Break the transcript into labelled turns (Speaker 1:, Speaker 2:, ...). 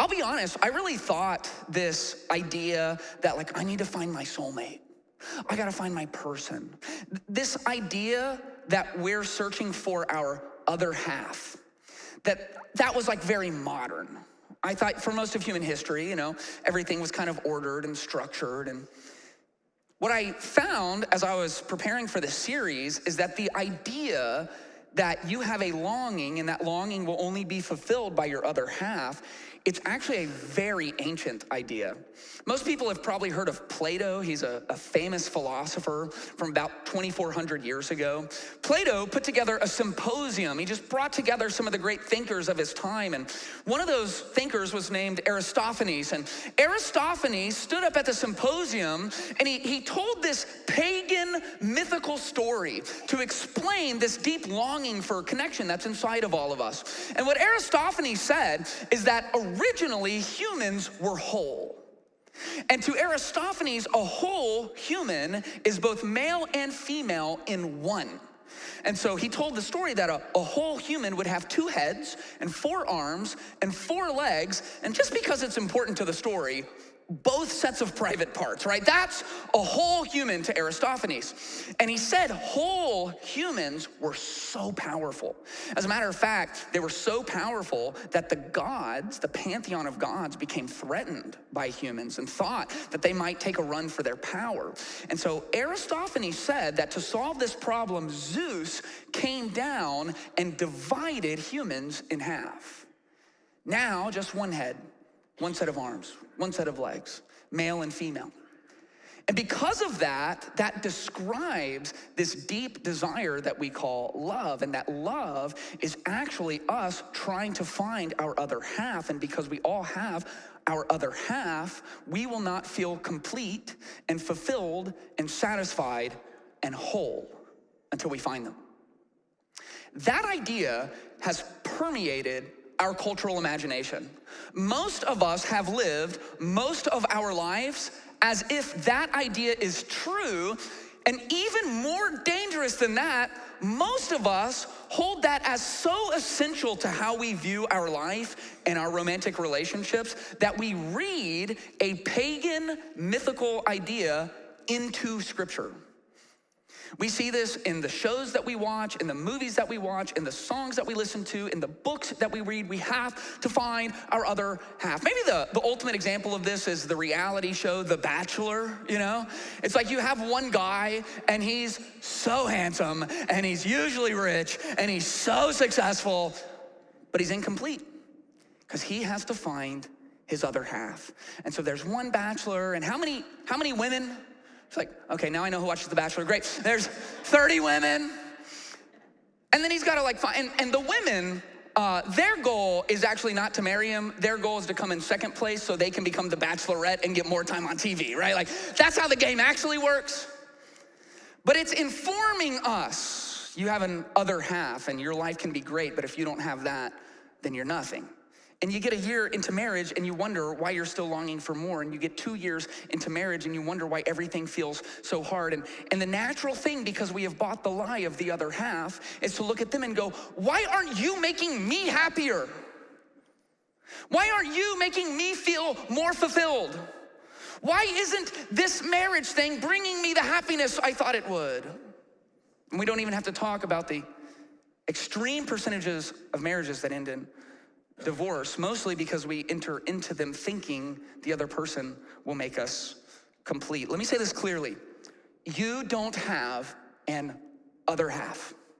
Speaker 1: be honest, I really thought this idea that like, I need to find my soulmate. I gotta find my person. This idea that we're searching for our other half, that was like very modern. I thought for most of human history, everything was kind of ordered and structured. And what I found as I was preparing for this series is that the idea that you have a longing and that longing will only be fulfilled by your other half, it's actually a very ancient idea. Most people have probably heard of Plato. He's a famous philosopher from about 2,400 years ago. Plato put together a symposium. He just brought together some of the great thinkers of his time. And one of those thinkers was named Aristophanes. And Aristophanes stood up at the symposium and he told this pagan mythical story to explain this deep longing for connection that's inside of all of us. And what Aristophanes said is that originally humans were whole. And to Aristophanes, a whole human is both male and female in one. And so he told the story that a whole human would have 2 heads and 4 arms and 4 legs. And just because it's important to the story, both sets of private parts, right? That's a whole human to Aristophanes. And he said whole humans were so powerful. As a matter of fact, they were so powerful that the gods, the pantheon of gods, became threatened by humans and thought that they might take a run for their power. And so Aristophanes said that to solve this problem, Zeus came down and divided humans in half. Now, just 1 head, 1 set of arms, 1 set of legs, male and female. And because of that, that describes this deep desire that we call love. And that love is actually us trying to find our other half. And because we all have our other half, we will not feel complete and fulfilled and satisfied and whole until we find them. That idea has permeated our cultural imagination. Most of us have lived most of our lives as if that idea is true, and even more dangerous than that, most of us hold that as so essential to how we view our life and our romantic relationships that we read a pagan mythical idea into Scripture. We see this in the shows that we watch, in the movies that we watch, in the songs that we listen to, in the books that we read. We have to find our other half. Maybe the ultimate example of this is the reality show, The Bachelor, It's like you have one guy and he's so handsome and he's usually rich and he's so successful, but he's incomplete because he has to find his other half. And so there's one bachelor, and how many women? It's like, okay, now I know who watches The Bachelor. Great. There's 30 women. And then he's got to find, and the women, their goal is actually not to marry him. Their goal is to come in second place so they can become the Bachelorette and get more time on TV, right? That's how the game actually works. But it's informing us. You have an other half and your life can be great, but if you don't have that, then you're nothing. And you get a year into marriage and you wonder why you're still longing for more. And you get 2 years into marriage and you wonder why everything feels so hard. And the natural thing, because we have bought the lie of the other half, is to look at them and go, why aren't you making me happier? Why aren't you making me feel more fulfilled? Why isn't this marriage thing bringing me the happiness I thought it would? And we don't even have to talk about the extreme percentages of marriages that end in divorce, mostly because we enter into them thinking the other person will make us complete. Let me say this clearly. You don't have an other half.